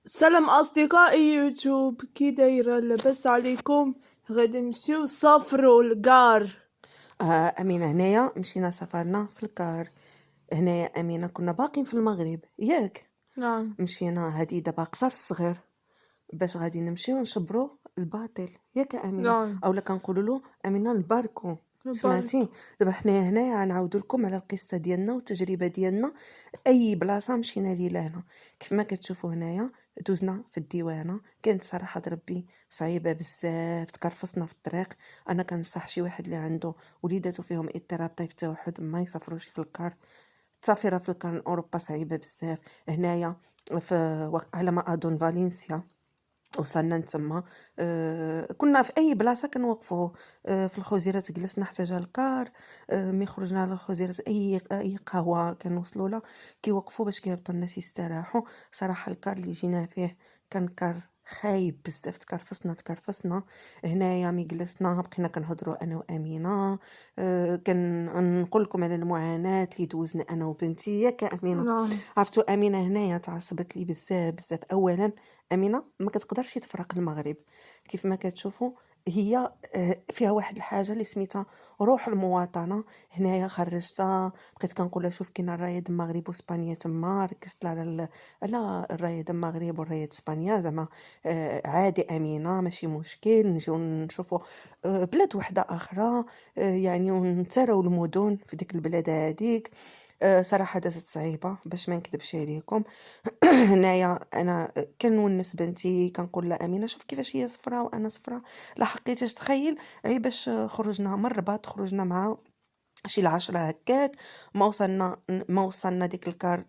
سلام أصدقائي يوتيوب، كي دايرة؟ لاباس عليكم؟ غادي نمشيو نسافرو للكار. أمينة هنايا مشينا سافرنا في الكار. هنايا أمينة كنا باقين في المغرب ياك. نعم مشينا هادي دابا قصر الصغير باش غادي نمشيو نشبرو الباطل ياك أمينة، نعم اولا كنقولوا له أمينة نباركو. سمعتي؟ نبارك. دابا حنايا هنايا غنعاودو لكم على القصه ديالنا والتجربه ديالنا. اي بلاصه مشينا ليه لهنا كيف ما كتشوفوا هنايا. دوزنا في الديوانه، كانت صراحه ربي صعيبه بزاف، تكرفصنا في الطريق. انا كنصح شي واحد اللي عنده وليداتو فيهم اضطراب طيف التوحد ما يسافروش في الكار. التسافر في الكار اوروبا صعيبه بزاف. هنايا في على ما اظن فالنسيا وصلنا نتما. كنا في اي بلاصه كنوقفوا. في الخزيرات جلسنا حتى جا الكار. ملي خرجنا على الخزيرات اي قهوه كنوصلوا لها كيوقفوا باش كيهبطوا الناس يستراحوا. صراحه الكار اللي جينا فيه كان كار خايب بزاف، تكرفصنا. هنايا مي جلسنا بقينا كنهضروا انا وامينه. كنقول لكم على المعاناه اللي دوزنا انا وبنتي ياك امينه. نعم عرفتوا امينه هنايا تعصبت لي بزاف. اولا امينه ما كتقدرش تفرق المغرب كيف ما كتشوفوا. هي فيها واحد الحاجه اللي سميتها روح المواطنه. هنايا خرجتها بقيت كنقول لها شوف كاين الرايه د المغرب واسبانيا تما، ركزت لها على الرايه د المغرب والرايه د اسبانيا زعما. عادي امينه ماشي مشكل نجيو نشوفوا بلاد وحده اخرى. يعني ونتراو المدن في ديك البلاد هذيك. صراحه دازت صعيبه باش ما نكذبش عليكم. هنايا انا كنونس بنتي كنقول لها امينه شوف كيفاش هي صفراء وانا صفراء. لا حقيتاش تخيل غير باش خرجنا من الرباط، خرجنا مع شي 10 هكاك. ما وصلنا ديك الكار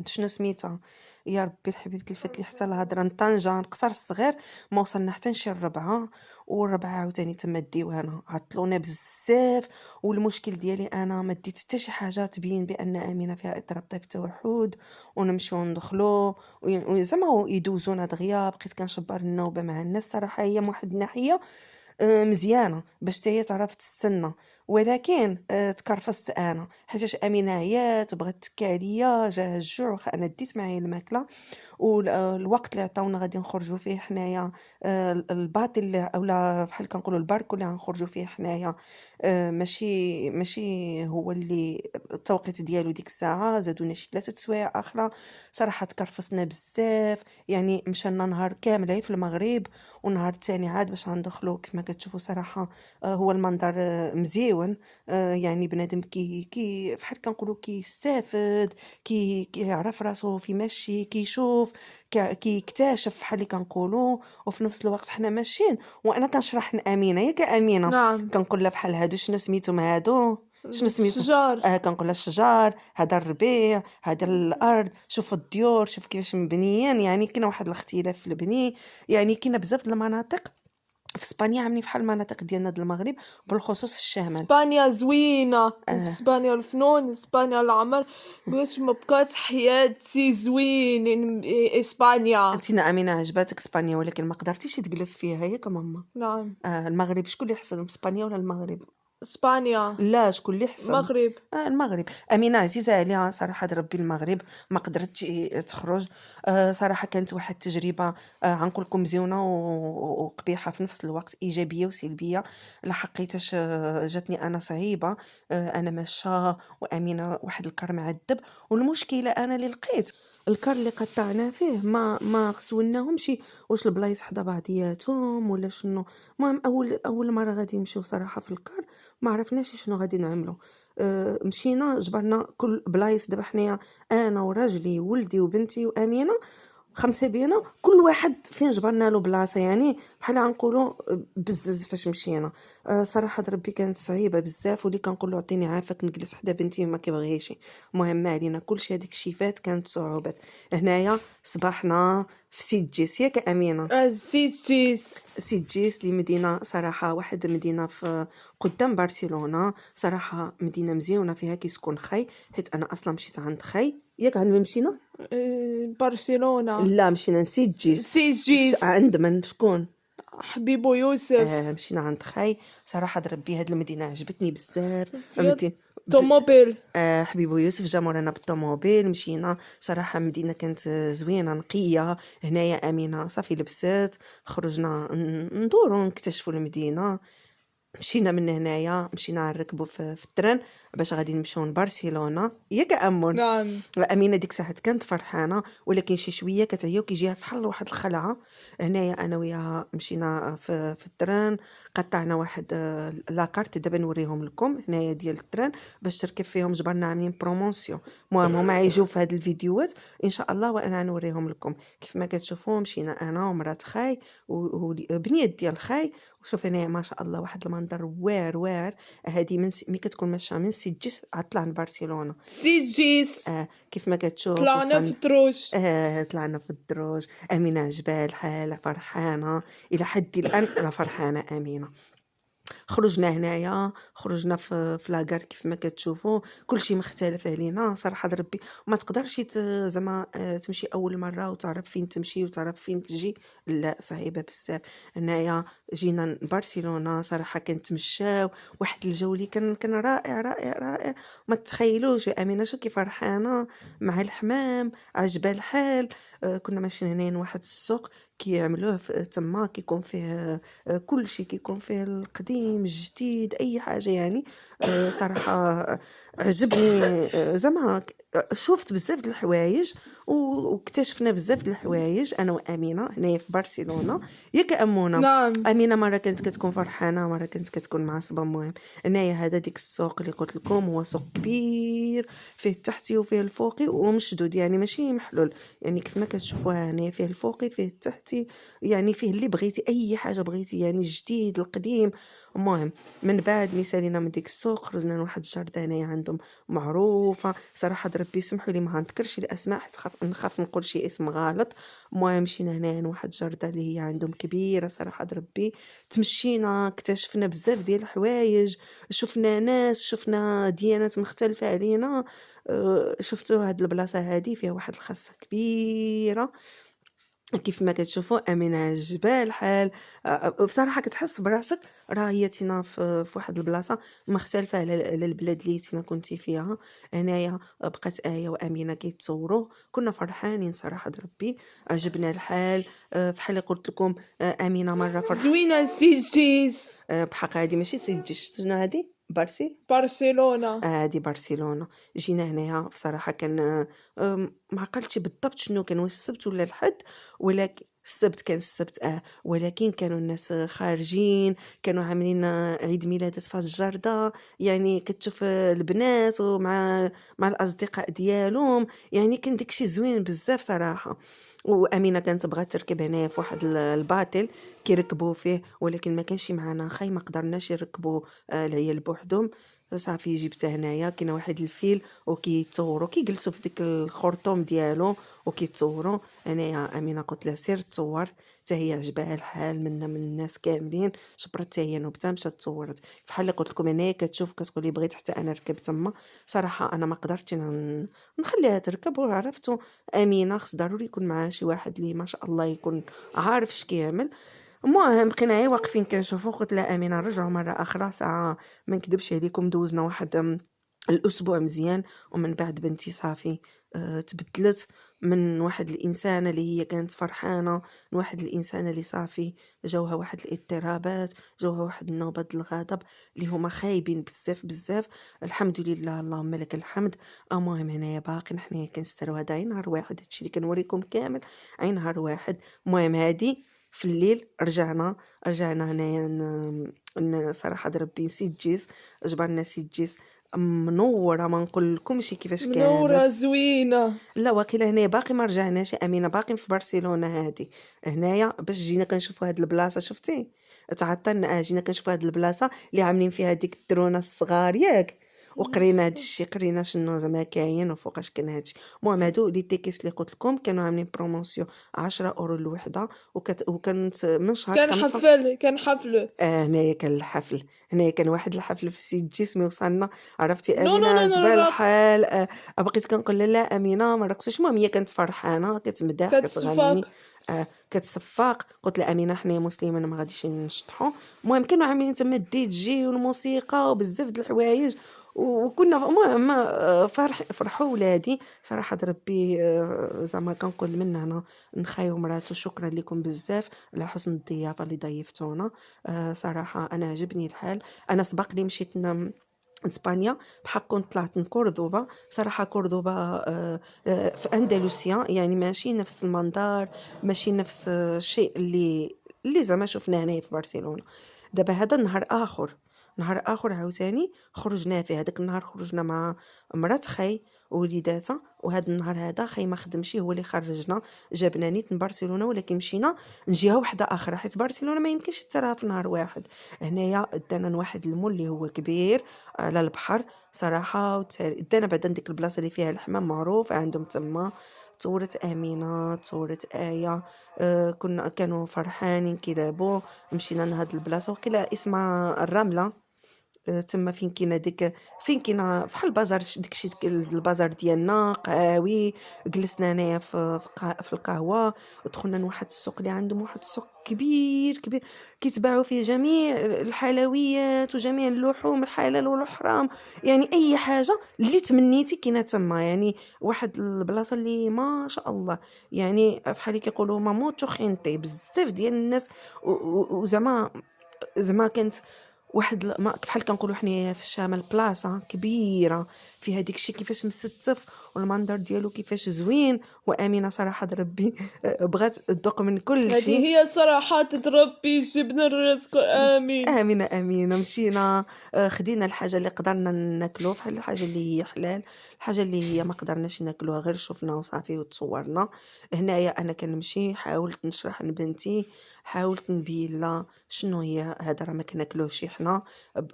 شنو سميتها يا ربي الحبيب تلفت لي حتى الهضره طنجة القصر الصغير. ما وصلنا حتى نشي الربعه، والربعه عاوتاني تما الديوانه عطلونا بزاف. والمشكل ديالي انا ما ديت حتى شي حاجه تبين بان امينه فيها اضطراب طيف التوحد. ونمشيو ندخلو زعما يدوزونا دغيا. بقيت كنشبر النوبه مع الناس. صراحه هي من واحد الناحيه مزيانه باش حتى هي تعرف تستنى. ولكن تكرفست انا حيتاش امينه عيات بغات تكي عليا، جا الجوع انا ديت معايا الماكله. والوقت اللي عطاونا غادي نخرجوا فيه حنايا الباطل اولا بحال كنقولوا الباركو اللي غنخرجوا فيه حنايا. ماشي هو اللي التوقيت ديالو ديك الساعه. زادونا شي 3 سوايع اخرى. صراحه تكرفصنا بزاف. يعني مشينا نهار كامل في المغرب، ونهار الثاني عاد باش غندخلو كيف ما كتشوفوا. صراحه هو المنظر مزيون. يعني بنادم كي بحال كنقولوا كيستافد، كيعرف راسو في ماشي، كيشوف، كيكتشف بحال اللي كنقولوا. وفي نفس الوقت حنا ماشيين وانا كنشرح لامينه ياك امينه. نعم كنقول لها بحال هادو شنو سميتهم هادو، شنو سميتهم. الشجار. كنقول لها الشجار هذا، الربيع هذا، الارض شوف الديور شوف كيفاش مبنيين. يعني كاين واحد الاختلاف في البني. يعني كاين بزاف د المناطق في اسبانيا عاملين بحال المناطق ديالنا د المغرب بالخصوص الشمال. اسبانيا زوينه، وفي آه اسبانيا الفنون، اسبانيا العمر. باش ما بقات حياتي زوين اسبانيا. انت امينه عجباتك اسبانيا ولكن ما قدرتيش تجلس فيها ياك ماما. نعم المغرب شكون اللي احسن، اسبانيا ولا المغرب؟ اسبانيا. لا شكون اللي احسن؟ المغرب. المغرب. امينه عزيزه عليها صراحه ربي المغرب ما قدرت تخرج. صراحه كانت واحد التجربه غنقول لكم مزيونه وقبيحه في نفس الوقت، ايجابيه وسلبيه. لا حقيتاش جاتني انا صعيبه. انا ماشيه وامينه واحد الكر معذب. والمشكله انا اللي لقيت الكار اللي قطعنا فيه ما خسولناهمش. واش البلايص حدا بعضياتهم ولا شنو؟ المهم اول مره غادي نمشيو صراحه في الكار ما عرفناش شنو غادي نعملو. مشينا جبرنا كل بلايص. دابا حنايا انا وراجلي وولدي وبنتي وامينه 5 بينا، كل واحد فين جبرنا له بلاصه. يعني بحال غنقولوا بزز فاش مشينا. صراحه ربي كانت صعيبه بزاف. واللي كنقول له عطيني عافاك نجلس حدا بنتي ما كيبغيش. المهم ما علينا، كلشي هذيك الشي فات كانت صعوبات. هنايا صباحنا في سيت جيس ياك امينه. الزيتيس. سيت جيس اللي مدينه صراحه واحد المدينه في قدام برشلونه. صراحه مدينه مزيونه فيها كيسكن خي، حيت انا اصلا مشيت عند خي ياك. عند من مشينا؟ برشلونة. لا مشينا نسيت جيس. سيجيس. عند من شكون؟ حبيبو يوسف. مشينا عند خي. صراحه ربي هاد المدينه عجبتني بزاف. فيها طوموبيل. حبيبو يوسف جا مورانا بالطوموبيل، مشينا صراحه مدينه كانت زوينه نقيه. هنايا امينه صافي لبست، خرجنا ندورو نكتشفوا المدينه. مشينا من هنايا مشينا نركبوا في التران باش غادي نمشيو لبرشلونه ياك امون. نعم. امينه ديك ساعه كانت فرحانه ولكن شي شويه كتعيا وكيجيها فحال واحد الخلعه. هنايا انا وياها مشينا في التران، قطعنا واحد لاكارت دابا نوريهم لكم هنايا ديال التران باش تركب فيهم. جبرنا عاملين برومونسيون، المهم هما يجيو في هاد الفيديوهات ان شاء الله وانا نوريهم لكم. كيف ما كتشوفوا مشينا انا ومرات خاي وبنيت ديال خاي. وشوف هنايا ما شاء الله واحد المنظر واعر. هذه ملي كتكون ماشيه من سيجيس عطلع لبرشلونه. سيجيس. كيف ما كتشوف طلعنا في الدروج. طلعنا في الدروج. امينه جبال الحال فرحانه الى حد الان، انا فرحانه امينه. خرجنا هنايا، خرجنا في لاكار كيف ما كتشوفوا كلشي مختلف علينا صراحه ربي. ما تقدرش زعما تمشي اول مره وتعرف فين تمشي وتعرف فين تجي، لا صعيبه بزاف. هنايا جينا برشلونه صراحه كنتمشاو واحد الجو اللي كان رائع. ما تخيلوش امينه شو كيف فرحانه مع الحمام عجبها الحال. كنا ماشيين هنا واحد السوق كيعملوه تما كيكون فيه كل شيء، كيكون فيه القديم الجديد اي حاجه يعني. صراحه عجبني. زعما شفت بزاف د الحوايج واكتشفنا بزاف د الحوايج انا وامينه هنايا في برشلونه ياك امونه. نعم. امينه مره كانت كتكون فرحانه مره كانت كتكون معصبه. المهم هنايا هذا ديك السوق اللي قلت لكم هو سوق كبير فيه التحتي وفيه الفوقي ومشدود يعني ماشي محلول. يعني كيف ما كتشوفوها هنايا فيه الفوقي فيه التحتي، يعني فيه اللي بغيتي اي حاجه بغيتي يعني الجديد القديم. المهم من بعد مثالنا من ديك السوق خرجنا لواحد الجردة هنايا عندهم معروفه صراحه ربي سمحوا لي ما غنذكرش الاسماء حيت نخاف نقول شي اسم غلط. المهم مشينا هنايا لواحد الجردة اللي هي عندهم كبيره صراحه ربي. تمشينا اكتشفنا بزاف ديال الحوايج، شفنا ناس، شفنا ديانات مختلفه علينا. شفتوا هاد البلاصه هذه فيها واحد الخاصه كبيره كيف ما كتشوفوا امينه جبال الحال. بصراحه كتحس براسك راه هي تينا في واحد البلاصه مختلفه على البلاد اللي تينا كنتي فيها. هنايا بقات ايه وامينه كيتصوروا كنا فرحانين صراحه ربي عجبنا الحال. بحال قلت لكم امينه مره زوينة سيجيس. بحق هذه ماشي سيتجي شنو هذه برشلونة. هادي برشلونة. جينا هنايا بصراحة كان ما عقلتش بالضبط شنو كان، واش السبت ولا الحد، ولكن السبت كان السبت ولكن كانوا الناس خارجين كانوا عاملين عيد ميلادات في الجردة. يعني كتشوف البنات مع الاصدقاء ديالهم، يعني كان داكشي زوين بزاف صراحة. وامينه كانت بغات تركب هنايا في واحد الباطل كيركبوا فيه ولكن ما كانش معنا خاي ما قدرناش نركبوا العيال بوحدهم. صافي جبته هنايا كاين واحد الفيل وكيتصوروا كيجلسوا في ديك الخرطوم ديالو وكيتصوروا. انايا امينه قلت لها سير تصور حتى هي عجبها الحال منا من الناس كاملين. شبرت حتى هي نوبتها مشات تصورت بحال اللي قلت لكم انايا كتشوف كتقولي بغيت حتى انا نركب تما. صراحه انا ما قدرتش نخليها تركب وعرفتوا امينه خص ضروري يكون معها شي واحد اللي ما شاء الله يكون عارف اش كيعمل. المهم بقينا غير واقفين كنشوفوا. قلت لها امينه رجعوا مره اخرى ساعه ما نكذبش عليكم دوزنا واحد الاسبوع مزيان. ومن بعد بنتي صافي تبدلت من واحد الانسانه اللي هي كانت فرحانه لواحد الانسانه اللي صافي جاوها واحد الاضطرابات، جاوها واحد النوبات الغضب اللي هما خايبين بزاف. الحمد لله اللهم لك الحمد. المهم هنايا باقي حنايا كنستروا هذا عين نهار واحد، هادشي اللي كنوريكم كامل عين نهار واحد. المهم هادي في الليل رجعنا هنايا صراحه ربي سيتجيس جبرنا سيتجيس منوره ما نقول لكمش كيفاش منورة كانت. زوينة. لا واقيلا هنايا باقي ما رجعناش امينه باقي في برشلونه هذه. هنايا باش جينا كنشوفوا هاد البلاصه شفتي تعطلنا جينا كنشوفوا هاد البلاصه اللي عاملين فيها ديك الدرونه الصغار ياك. وقرينا هاد الشيء قرينا شنو زعما كاين وفوقاش كان هادشي. المهم هادو لي تيكيس اللي قلت لكم كانوا عاملين بروموسيون 10 اورو الوحده وكانت من شهر كان 5. حفل. هنايا كان الحفل، هنايا كان واحد الحفل في سيد جسمي وصلنا عرفتي نو نو امينه نو نو جبال رقص. الحال. بقيت كنقول لها لا امينه ما رقصش. المهم هي كانت فرحانه كتمدح كتغني كتصفاق. كتصفاق. قلت لها امينه حنا مسلمين ما غاديش نشطحوا. المهم كانوا عاملين تما الدي جي والموسيقى وبزاف د الحوايج وكنا المهم فرحوا ولادي صراحة ربي. زعما كنقول من هنا نخايو مراتو شكرا لكم بزاف على حسن الضيافة اللي ضيفتونا. صراحة أنا عجبني الحال. أنا سبق لي مشيت اسبانيا بحق كنت طلعت من كوردوبا. صراحه كوردوبا في اندلسيا، يعني ماشي نفس المنظر، ماشي نفس الشيء اللي زعما شفناه هنايا في برشلونه. دابا هذا نهار اخر عاوتاني خرجنا فيه. هذاك النهار خرجنا مع مرات خي ووليداتها، وهذا النهار هذا خي ما خدمشي، هو اللي خرجنا جابنا نيت من برشلونه، ولكن مشينا لجهه واحده اخرى حيت برشلونه ما يمكنش تراها في نهار واحد. هنايا دانا واحد المول اللي هو كبير على البحر صراحه، دانا بعد ديك البلاصه اللي فيها الحمام معروف عندهم تما. تصورت امينه، تصورت ايه. كانوا فرحانين كيلعبوا. مشينا لهاد البلاصه وقيلا اسمها الرمله. تما فين كاينه بحال البازار، داكشي البازار ديالنا قهاوي. جلسنا هنايا في القهوه، ودخلنا لواحد السوق اللي عندهم واحد السوق كبير كبير كيتباعوا فيه جميع الحلويات وجميع اللحوم الحلال والحرام، يعني اي حاجه اللي تمنيتي كاينه تما. يعني واحد البلاصه اللي ما شاء الله، يعني بحال كيقولوا ماموتو خينتي بزاف ديال الناس. زعما كانت واحد بحال كنقولوا حنايا في الشمال بلاصه كبيره فيها داكشي كيفاش مستف والمنظر ديالو كيفاش زوين. وامينه صراحه ربي بغات تذوق من كل هذه شيء. هي صراحات ربي، جبنا الرزق. آمين. امينه مشينا. خدينا الحاجه اللي قدرنا ناكلو، بحال الحاجه اللي هي حلال، الحاجه اللي هي ما قدرناش ناكلوها غير شفنا وصافي وتصورنا. هنايا انا كنمشي حاولت نشرح لبنتي، حاولت نبين لها شنو هي هذا راه ما كناكلوش حنا.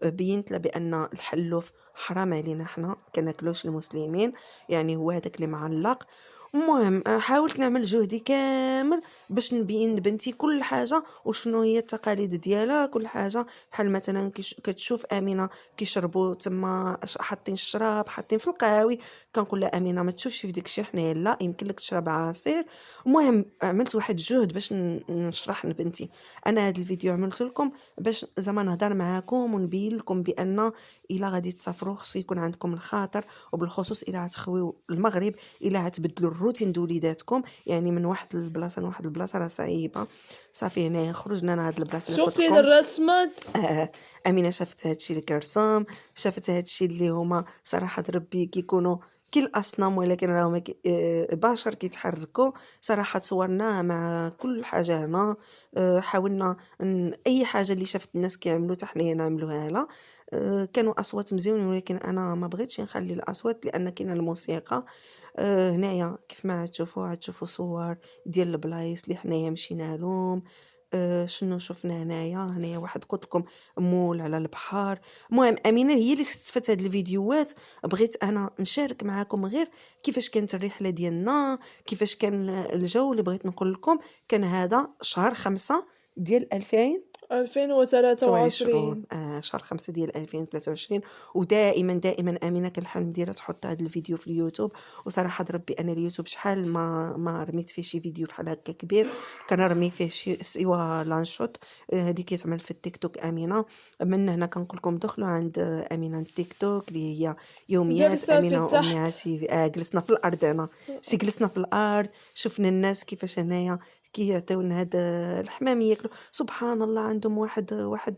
بينت لها بان الحلوف حرام علينا حنا كناكلوش المسلمين، يعني هو هذاك اللي معلق. المهم حاولت نعمل جهدي كامل باش نبين لبنتي كل حاجه وشنو هي التقاليد ديالها كل حاجه. بحال مثلا كتشوف امينه كيشربوا تما حاطين الشراب حاطين في القهاوي، كنقول لها امينه ما تشوفش في داكشي حنايا، لا يمكن لك تشرب عصير. المهم عملت واحد الجهد باش نشرح لبنتي. انا هذا الفيديو عملت لكم باش زعما نهضر معاكم ونبين لكم بان الا غادي تسافروا خصو يكون عندكم الخاطر، وبالخصوص الا غتخويو المغرب، الا غتبدلوا الروتين د وليداتكم، يعني من واحد البلاصه لواحد البلاصه راه صعيبه. صافي هنا خرجنا لهاد البلاصه اللي قلت شفتي لكم. الرسمات؟ امينه شافت هادشي اللي كرسم، شافت هادشي اللي هما صراحه ربي كيكونوا كي الاصنام ولكن راهما بشر كيتحركوا. صراحه صورناها مع كل حاجه هنا. حاولنا اي حاجه اللي شافت الناس كيعملوا حتى حنايا نعملوها لها. كانوا اصوات مزيونين ولكن انا ما بغيتش نخلي الاصوات لان كاينه الموسيقى. هنايا كيف ما غتشوفوا صور ديال البلايص اللي حنايا مشينا لهم. شنو شفنا هنايا واحد قلت لكم مول على البحر. المهم امينه هي اللي استفدت هاد الفيديوهات، بغيت انا نشارك معكم غير كيفاش كانت الرحله ديالنا، كيفاش كان الجو. اللي بغيت نقول لكم كان هذا شهر 5 ديال 2023. شهر 5 ديال 2023. ودائما امينه كنحلم نديرها تحط هذا الفيديو في اليوتيوب. وصراحه ربي انا اليوتيوب شحال ما رميت فيه شي فيديو بحال هكا كبير، كنرمي فيه شي سوا لانشوت اللي كيتعمل في التيك توك. امينه من هنا كنقول لكم دخلوا عند امينه التيك توك اللي هي يوميات جلسة في امينه تحت. تي في. جلسنا في الارض هنا، جلسنا في الارض شفنا الناس كيفاش هنايا كيعطيونا هاد الحمام ياكلوا. سبحان الله عندهم واحد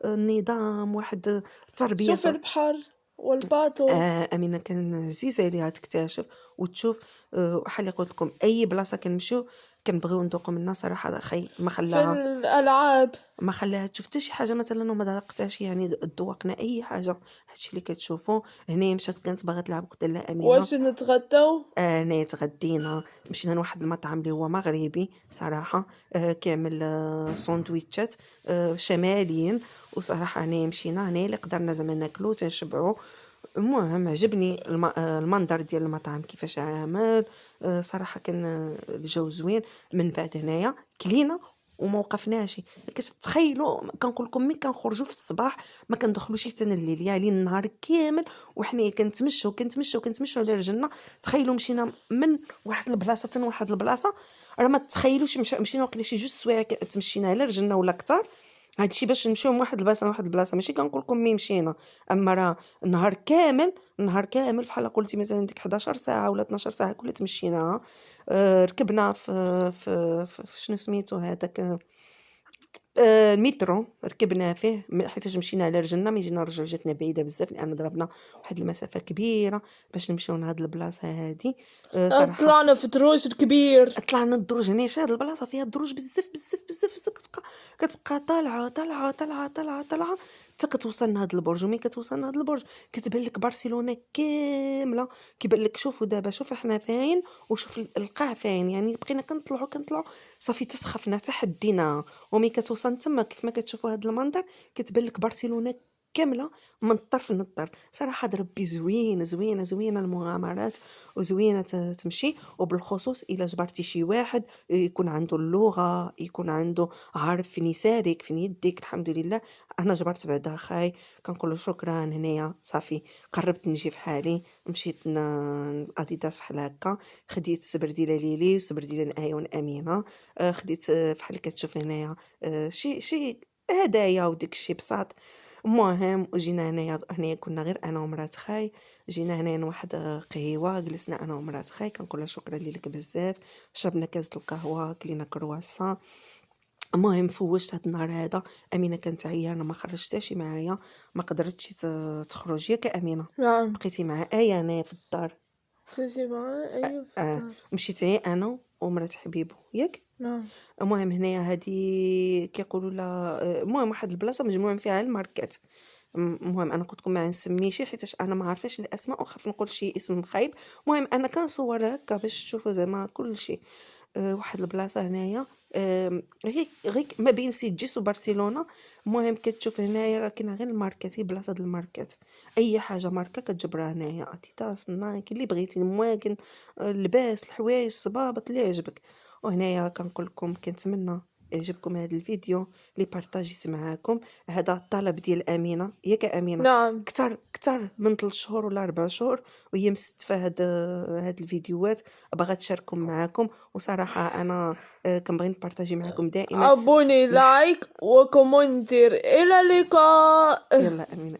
النظام، واحد التربيه شوف البحر والباطو. امينه كان عزيز عليها تكتشف وتشوف. بحال اللي قلت لكم اي بلاصه كنمشيو كنبغيو نذوقوا منها صراحه. اخي ما في خلاها الألعاب. تشوف حتى شي حاجه مثلا وما ذقتهاش، يعني ذوقنا اي حاجه. هادشي اللي كتشوفوا هنا. مشات كانت باغا تلعب قلت لها امينه واش نتغداو؟ انا تغدينا. مشينا لواحد المطعم اللي هو مغربي صراحه. كيعمل ساندويتشات شماليين. وصراحه هنا مشينا هنا اللي قدرنا زعما ناكلو تنشبعوا. المهم عجبني المنظر ديال المطعم كيفاش عامل. صراحه كان الجو زوين. من بعد هنايا كلينا وما وقفناش. كتخيلوا كنقول لكم ملي كنخرجوا في الصباح ما كندخلوش حتى الليل، يعني النهار كامل وحنا كنتمشوا على رجلنا. تخيلوا مشينا من واحد البلاصه حتى واحد البلاصه، راه ما تخيلوش مشينا وقيلا شي 2 سوايع تمشينا على رجلنا ولا كثر. هادشي باش نمشيو من واحد البلاصه لواحد البلاصه، ماشي كنقول لكم ملي مشينا، اما راه نهار كامل، نهار كامل بحال قلتي مثلا ديك 11 ساعه ولا 12 ساعه كلها تمشيناها. ركبنا في شنو سميتو هذاك، المترو ركبنا فيه حيتاش مشينا على رجلنا، ملي جينا نرجعو جاتنا بعيده بزاف لان ضربنا واحد المسافه كبيره باش نمشيو لهاد البلاصه هادي. صراحه طلعنا في دروج الكبير. طلعنا الدروج، هنا هاد البلاصه فيها الدروج بزاف بزاف بزاف بزاف، كتبقى طالعه طالعه طالعه طالعه طالعه حتى كتوصل لهاد البرج. ومين كتوصل لهاد البرج كتبان لك برشلونه كامله، كيبان لك. شوفوا دابا، شوف احنا فين وشوف القاع فين، يعني بقينا كنطلعوا صافي تسخفنا تحدينا. ومين كتوصل تما كيف ما كتشوفوا هاد المنظر كتبان لك برشلونه كامله من الطرف للطرف. صراحه ربي زوين زوينه زوينه المغامرات وزوينه تمشي. وبالخصوص الا جبرتي شي واحد يكون عنده اللغه، يكون عنده عارف فين يسارك فين يديك. الحمد لله انا جبرت بعدا خاي، كنقول له شكرا. هنايا صافي قربت نجي في حالي، مشيت اديداس بحال هكا، خديت السبر ديال ليلي والسبر ديال ايه وامينه. خديت بحال اللي كتشوف هنايا شي هدايا وديك الشي بساط. المهم وجينا هنايا كنا غير انا ومرات خاي. جينا هنا واحد قهيوه، جلسنا انا ومرات خاي، كنقول لها شكرا لك بزاف. شربنا كاس القهوه، كلينا كرواسون. المهم فوجت هاد النهار هذا. امينه كانت عيانه ما خرجتش معايا، ما قدرتش تخرج ياك امينه، نعم. بقيتي مع ايه انا في الدار. خرجي معاه، أيوة في آه الدار. مشيت غير انا ومرات حبيبو ياك. نعم. المهم هنايا هادي كيقولوا لها المهم واحد البلاصه مجموع فيها الماركات. المهم انا قلت لكم ما نسميش حيتاش انا ما عارفاش الاسماء وخاف نقول شي اسم خايب. المهم انا كنصور هكا باش تشوفوا زعما كل شيء. واحد البلاصه هنايا غير ما بين سيتجيس وبرشلونه. المهم كتشوف هنايا كاين غير الماركات، هي بلاصه د الماركات. اي حاجه ماركه كتجبرها هنايا، اديداس، نايك، اللي بغيتي، المواكن، اللباس، الحوايج، الصبابط اللي يعجبك. وهنايا كنقول لكم كنتمنى يعجبكم هذا الفيديو اللي بارطاجيت معاكم. هذا الطلب ديال امينه ياك امينه، نعم. كتر من 3 شهور ولا 4 شهور وهي مستفه هاد الفيديوهات، باغا تشاركهم معاكم. وصراحه انا كنبغي نبارطاجي معاكم دائما. أبوني لايك وكومنتير، إلى اللقاء. يلا امينه.